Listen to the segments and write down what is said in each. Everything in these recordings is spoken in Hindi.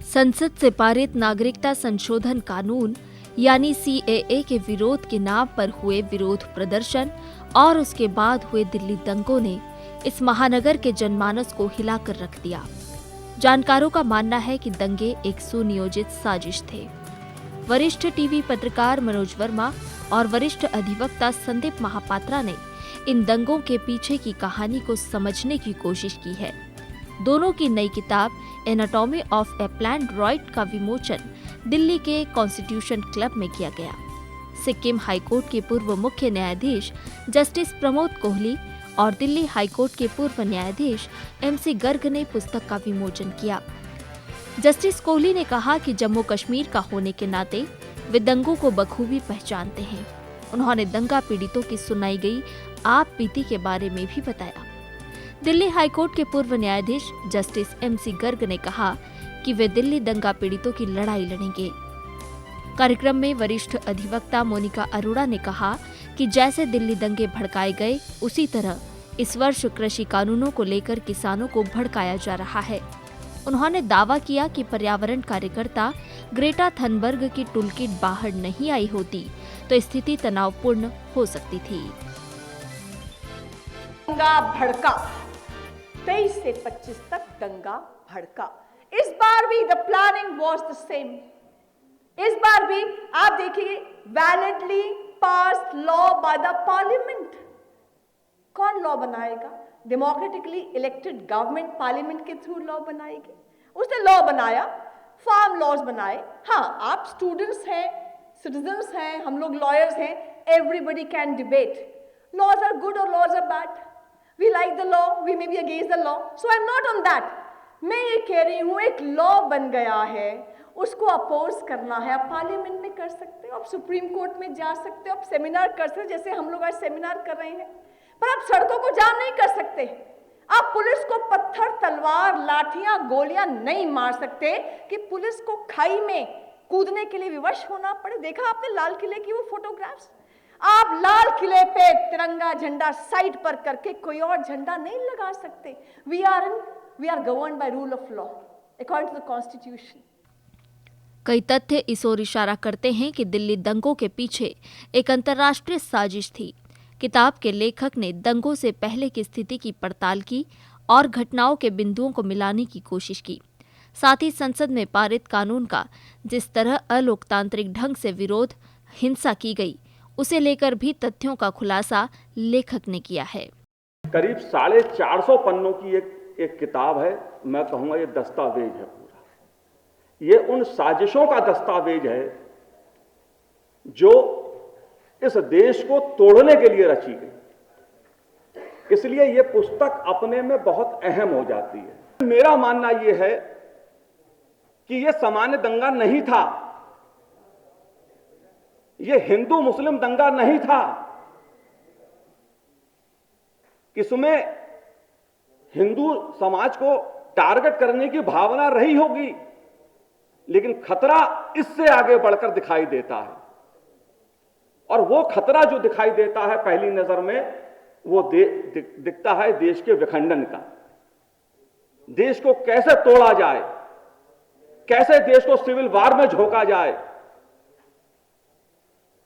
संसद से पारित नागरिकता संशोधन कानून यानी सीएए के विरोध के नाम पर हुए विरोध प्रदर्शन और उसके बाद हुए दिल्ली दंगों ने इस महानगर के जनमानस को हिलाकर रख दिया। जानकारों का मानना है कि दंगे एक सुनियोजित साजिश थे। वरिष्ठ टीवी पत्रकार मनोज वर्मा और वरिष्ठ अधिवक्ता संदीप महापात्रा ने इन दंगों के पीछे की कहानी को समझने की कोशिश की है। दोनों की नई किताब anatomy of A planned right का विमोचन दिल्ली के कॉन्स्टिट्यूशन क्लब में किया गया। सिक्किम हाईकोर्ट के पूर्व मुख्य न्यायाधीश जस्टिस प्रमोद कोहली और दिल्ली हाईकोर्ट के पूर्व न्यायाधीश एमसी गर्ग ने पुस्तक का विमोचन किया। जस्टिस कोहली ने कहा कि जम्मू कश्मीर का होने के नाते वे दंगों को बखूबी पहचानते हैं। उन्होंने दंगा पीड़ितों की सुनाई गई आप बीती के बारे में भी बताया। दिल्ली हाईकोर्ट के पूर्व न्यायाधीश जस्टिस एमसी गर्ग ने कहा कि वे दिल्ली दंगा पीड़ितों की लड़ाई लड़ेंगे। कार्यक्रम में वरिष्ठ अधिवक्ता मोनिका अरोड़ा ने कहा कि जैसे दिल्ली दंगे भड़काए गए, उसी तरह इस वर्ष कृषि कानूनों को लेकर किसानों को भड़काया जा रहा है। उन्होंने दावा किया कि पर्यावरण कार्यकर्ता ग्रेटा थनबर्ग की टूलकिट बाहर नहीं आई होती तो स्थिति तनावपूर्ण हो सकती थी। दंगा भड़का 23 से 25 तक दंगा भड़का। इस बार भी the planning was the same. इस बार भी आप देखिए validly pass law by the parliament. कौन लॉ बनाएगा? डेमोक्रेटिकली इलेक्टेड गवर्नमेंट पार्लियामेंट के थ्रू लॉ बनाएगी। उसने लॉ बनाया, फार्म लॉज बनाए। हाँ, आप स्टूडेंट्स हैं, सिटीजन्स हैं, हम लोग लॉयर्स हैं, everybody can debate laws are good और laws are bad. We like the law, we may be against the law, so I'm not on that. मैं ये कह रही हूँ एक लॉ बन गया है, उसको अपोज करना है। आप पार्लियामेंट में कर सकते हो, आप सुप्रीम कोर्ट में जा सकते हो, आप सेमिनार कर सकते हो, जैसे हम लोग आज सेमिनार कर रहे हैं, पर आप सड़कों को जाम नहीं कर सकते। आप पुलिस को पत्थर, तलवार, लाठियां, गोलियां नहीं मार सकते कि पुलिस को खाई में कूदने के लिए विवश होना पड़े। देखा आपने लाल किले की वो फोटोग्राफ्स? आप लाल किले पे तिरंगा झंडा साइड पर करके कोई और झंडा नहीं लगा सकते। We are governed by rule of law according to the constitution. कई तथ्य इस ओर इशारा करते हैं कि दिल्ली दंगों के पीछे एक अंतर्राष्ट्रीय साजिश थी। किताब के लेखक ने दंगों से पहले की स्थिति की पड़ताल की और घटनाओं के बिंदुओं को मिलाने की कोशिश की। साथ ही संसद में पारित कानून का जिस तरह अलोकतांत्रिक ढंग से विरोध, हिंसा की गई, उसे लेकर भी तथ्यों का खुलासा लेखक ने किया है। करीब 450 पन्नों की एक किताब है। मैं कहूंगा ये दस्तावेज है पूरा। ये उन साजिशों का दस्तावेज है जो इस देश को तोड़ने के लिए रची गई। इसलिए ये पुस्तक अपने में बहुत अहम हो जाती है। मेरा मानना यह है कि यह सामान्य दंगा नहीं था, ये हिंदू मुस्लिम दंगा नहीं था। इसमें हिंदू समाज को टारगेट करने की भावना रही होगी, लेकिन खतरा इससे आगे बढ़कर दिखाई देता है। और वो खतरा जो दिखाई देता है पहली नजर में, वो दिखता है देश के विखंडन का। देश को कैसे तोड़ा जाए, कैसे देश को सिविल वार में झोंका जाए।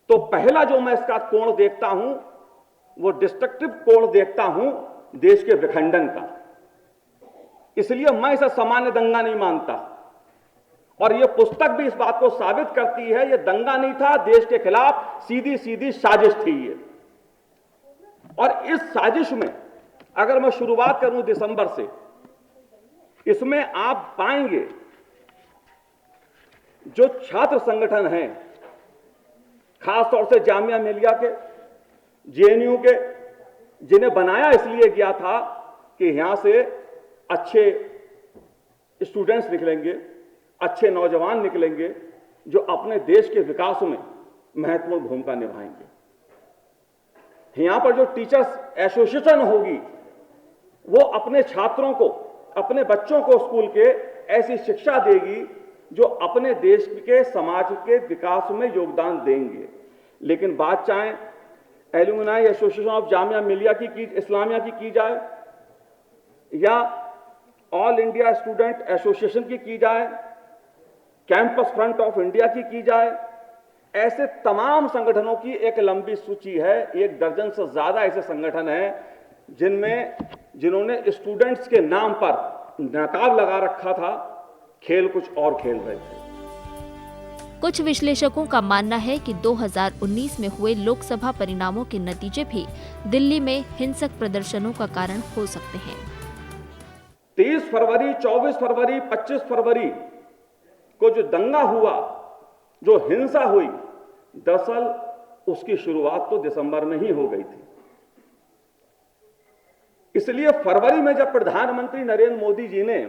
तो पहला जो मैं इसका कोण देखता हूं, वो डिस्ट्रक्टिव कोण देखता हूं देश के विखंडन का। इसलिए मैं इसे सामान्य दंगा नहीं मानता। और यह पुस्तक भी इस बात को साबित करती है, यह दंगा नहीं था, देश के खिलाफ सीधी सीधी साजिश थी ये। और इस साजिश में अगर मैं शुरुआत करूं दिसंबर से, इसमें आप पाएंगे जो छात्र संगठन हैं, खासतौर से जामिया मिलिया के, जेएनयू के, जिन्हें बनाया इसलिए गया था कि यहां से अच्छे स्टूडेंट्स निकलेंगे, अच्छे नौजवान निकलेंगे जो अपने देश के विकास में महत्वपूर्ण भूमिका निभाएंगे। यहां पर जो टीचर्स एसोसिएशन होगी, वो अपने छात्रों को, अपने बच्चों को स्कूल के ऐसी शिक्षा देगी जो अपने देश के, समाज के विकास में योगदान देंगे। लेकिन बात चाहे alumni association of Jamia Millia की इस्लामिया की जाए, या ऑल इंडिया स्टूडेंट एसोसिएशन की जाए, कैंपस फ्रंट ऑफ इंडिया की जाए, ऐसे तमाम संगठनों की एक लंबी सूची है। 1 दर्जन से ज्यादा ऐसे संगठन हैं जिन्होंने स्टूडेंट्स के नाम पर नकाब लगा रखा था, खेल कुछ और खेल रहे थे। कुछ विश्लेषकों का मानना है कि 2019 में हुए लोकसभा परिणामों के नतीजे भी दिल्ली में हिंसक प्रदर्शनों का कारण हो सकते हैं। 23 फरवरी, 24 फरवरी, 25 फरवरी को जो दंगा हुआ, जो हिंसा हुई, दरअसल उसकी शुरुआत तो दिसंबर में ही हो गई थी। इसलिए फरवरी में जब प्रधानमंत्री नरेंद्र मोदी जी ने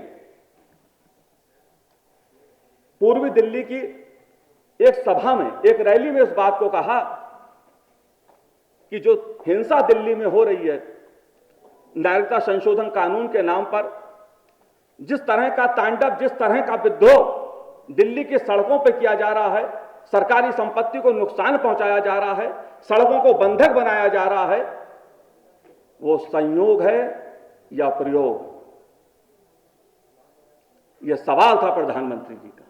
पूर्वी दिल्ली की एक सभा में, एक रैली में इस बात को कहा कि जो हिंसा दिल्ली में हो रही है नागरिकता संशोधन कानून के नाम पर, जिस तरह का तांडव, जिस तरह का विद्रोह दिल्ली की सड़कों पर किया जा रहा है, सरकारी संपत्ति को नुकसान पहुंचाया जा रहा है, सड़कों को बंधक बनाया जा रहा है, वो संयोग है या प्रयोग? यह सवाल था प्रधानमंत्री जी का।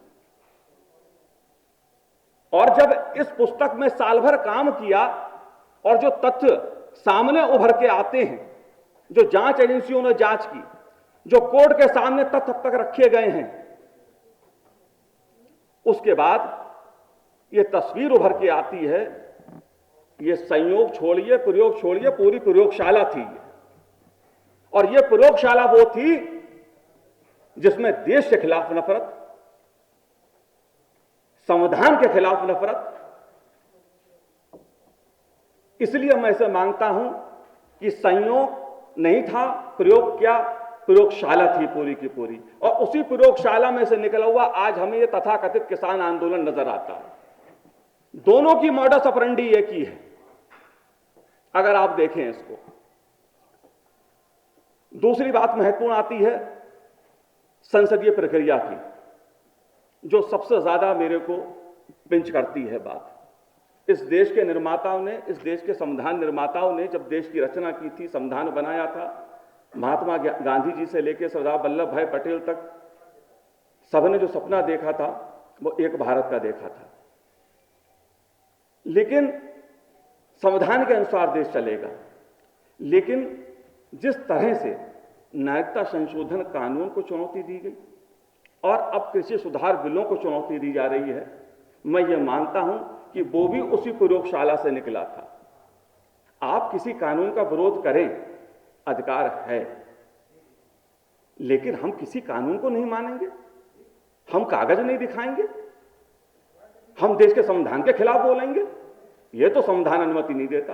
और जब इस पुस्तक में साल भर काम किया और जो तथ्य सामने उभर के आते हैं, जो जांच एजेंसियों ने जांच की, जो कोर्ट के सामने तथ्य अब तक रखे गए हैं, उसके बाद यह तस्वीर उभर के आती है, यह संयोग छोड़िए, प्रयोग छोड़िए, पूरी प्रयोगशाला थी। और यह प्रयोगशाला वो थी जिसमें देश के खिलाफ नफरत, संविधान के खिलाफ नफरत। इसलिए मैं इसे मानता हूं कि संयोग नहीं था, प्रयोग क्या, प्रयोगशाला थी पूरी की पूरी। और उसी प्रयोगशाला में से निकला हुआ आज हमें यह तथाकथित किसान आंदोलन नजर आता है। दोनों की मॉडस ऑपरेंडी एक ही है, अगर आप देखें इसको। दूसरी बात महत्वपूर्ण आती है संसदीय प्रक्रिया की, जो सबसे ज्यादा मेरे को पिंच करती है बात। इस देश के निर्माताओं ने, इस देश के संविधान निर्माताओं ने जब देश की रचना की थी, संविधान बनाया था, महात्मा गांधी जी से लेकर सरदार वल्लभ भाई पटेल तक सबने जो सपना देखा था वो एक भारत का देखा था। लेकिन संविधान के अनुसार देश चलेगा। लेकिन जिस तरह से नागरिकता संशोधन कानून को चुनौती दी गई और अब कृषि सुधार बिलों को चुनौती दी जा रही है, मैं ये मानता हूं कि वो भी उसी प्रयोगशाला से निकला था। आप किसी कानून का विरोध करें, अधिकार है, लेकिन हम किसी कानून को नहीं मानेंगे, हम कागज नहीं दिखाएंगे, हम देश के संविधान के खिलाफ बोलेंगे। यह तो संविधान अनुमति नहीं देता,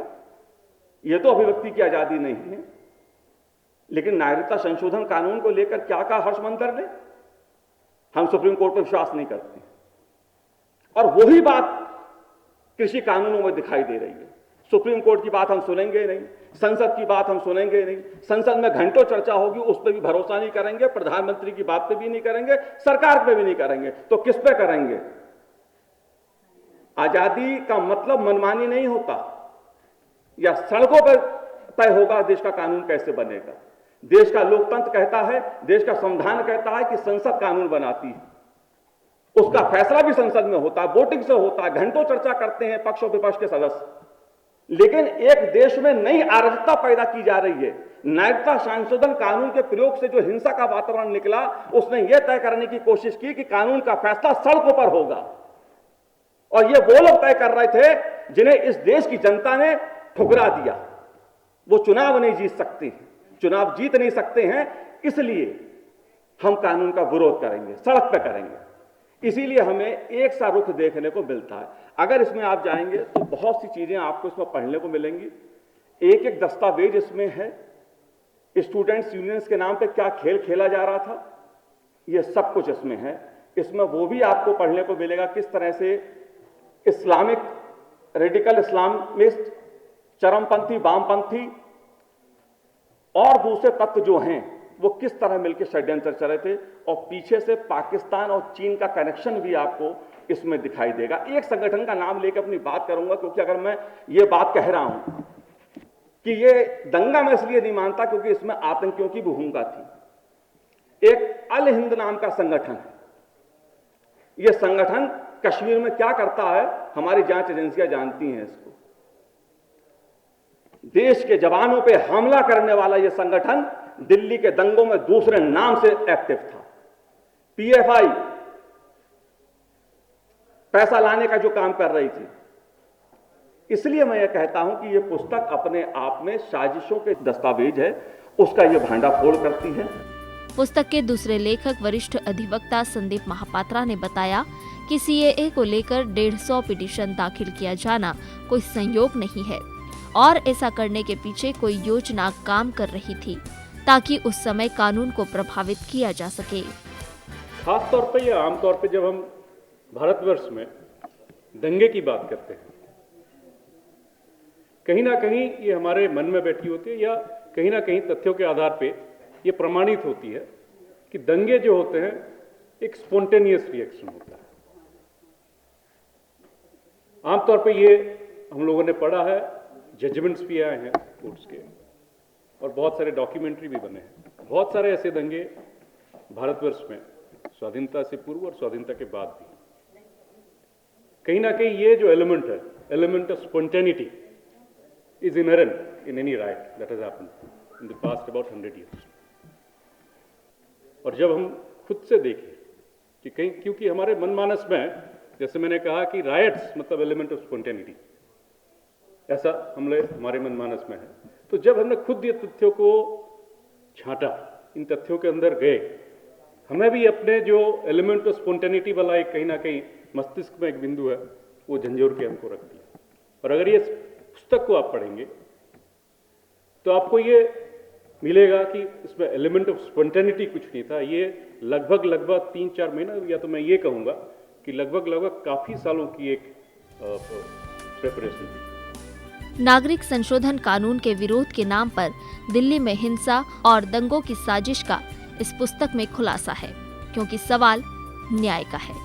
यह तो अभिव्यक्ति की आजादी नहीं है। लेकिन नागरिकता संशोधन कानून को लेकर क्या कहा हर्षमंतर ने, हम सुप्रीम कोर्ट पर विश्वास नहीं करते। और वही बात कृषि कानूनों में दिखाई दे रही है। सुप्रीम कोर्ट की बात हम सुनेंगे नहीं, संसद की बात हम सुनेंगे नहीं, संसद में घंटों चर्चा होगी, उस पर भी भरोसा नहीं करेंगे, प्रधानमंत्री की बात पे भी नहीं करेंगे, सरकार पे भी नहीं करेंगे, तो किस पे करेंगे? आजादी का मतलब मनमानी नहीं होता, या सड़कों पर तय होगा देश का कानून कैसे बनेगा। देश का लोकतंत्र कहता है, देश का संविधान कहता है कि संसद कानून बनाती है, उसका फैसला भी संसद में होता है, वोटिंग से होता है, घंटों चर्चा करते हैं पक्ष और विपक्ष के सदस्य। लेकिन एक देश में नई अराजकता पैदा की जा रही है। नागरिकता संशोधन कानून के प्रयोग से जो हिंसा का वातावरण निकला, उसने यह तय करने की कोशिश की कि कानून का फैसला सड़कों पर होगा। और ये वो लोग तय कर रहे थे जिन्हें इस देश की जनता ने ठुकरा दिया। वो चुनाव नहीं जीत सकते, चुनाव जीत नहीं सकते हैं, इसलिए हम कानून का विरोध करेंगे, सड़क पर करेंगे। इसीलिए हमें एक सा रुख देखने को मिलता है। अगर इसमें आप जाएंगे तो बहुत सी चीजें आपको इसमें पढ़ने को मिलेंगी। एक एक दस्तावेज इसमें है, स्टूडेंट्स यूनियंस के नाम पे क्या खेल खेला जा रहा था, यह सब कुछ इसमें है। इसमें वो भी आपको पढ़ने को मिलेगा किस तरह से इस्लामिक रेडिकल इस्लामिस्ट, चरमपंथी, वामपंथी और दूसरे तत्व जो हैं वो किस तरह मिलकर षड्यंत्र चल रहे थे, और पीछे से पाकिस्तान और चीन का कनेक्शन भी आपको इसमें दिखाई देगा। एक संगठन का नाम लेकर अपनी बात करूंगा, क्योंकि अगर मैं ये बात कह रहा हूं कि ये दंगा मैं इसलिए नहीं मानता क्योंकि इसमें आतंकियों की भूमिका थी। एक अल हिंद नाम का संगठन है। यह संगठन कश्मीर में क्या करता है, हमारी जांच एजेंसियां जानती हैं इसको। देश के जवानों पे हमला करने वाला यह संगठन दिल्ली के दंगों में दूसरे नाम से एक्टिव था। पीएफआई पैसा लाने का जो काम कर रही थी। इसलिए मैं यह कहता हूं कि यह पुस्तक अपने आप में साजिशों के दस्तावेज है, उसका यह भांडाफोड़ करती है। पुस्तक के दूसरे लेखक वरिष्ठ अधिवक्ता संदीप महापात्रा ने बताया कि सीएए को लेकर 150 पिटीशन दाखिल किया जाना कोई संयोग नहीं है और ऐसा करने के पीछे कोई योजना काम कर रही थी ताकि उस समय कानून को प्रभावित किया जा सके। खास तौर पर या आमतौर पर जब हम भारतवर्ष में दंगे की बात करते हैं, कहीं ना कहीं ये हमारे मन में बैठी होती है या कहीं ना कहीं तथ्यों के आधार पे ये प्रमाणित होती है कि दंगे जो होते हैं एक स्पॉन्टेनियस रिएक्शन होता है। आमतौर पे ये हम लोगों ने पढ़ा है, जजमेंट्स भी आए हैं कोर्ट्स के और बहुत सारे डॉक्यूमेंट्री भी बने हैं। बहुत सारे ऐसे दंगे भारतवर्ष में स्वाधीनता से पूर्व और स्वाधीनता के बाद भी कहीं ना कहीं ये जो एलिमेंट है, element of spontaneity is inherent in any riot that has happened in the past about 100 years. और जब हम खुद से देखें कि कहीं, क्योंकि हमारे मनमानस में, जैसे मैंने कहा कि राइट्स मतलब एलिमेंट ऑफ स्पॉन्टेनिटी, ऐसा हमारे मनमानस में है। तो जब हमने खुद ये तथ्यों को छांटा, इन तथ्यों के अंदर गए, हमें भी अपने जो एलिमेंट ऑफ स्पॉन्टेनिटी वाला एक कहीं ना कहीं मस्तिष्क में एक बिंदु है, वो झंझोर के हमको रखती है। और अगर ये पुस्तक को आप पढ़ेंगे तो आपको ये मिलेगा कि इसमें एलिमेंट ऑफ स्पॉन्टेनिटी कुछ नहीं था। ये लगभग 3-4 महीना, या तो मैं ये कहूँगा कि लगभग काफ़ी सालों की एक प्रिपरेशन थी। नागरिक संशोधन कानून के विरोध के नाम पर दिल्ली में हिंसा और दंगों की साजिश का इस पुस्तक में खुलासा है, क्योंकि सवाल न्याय का है।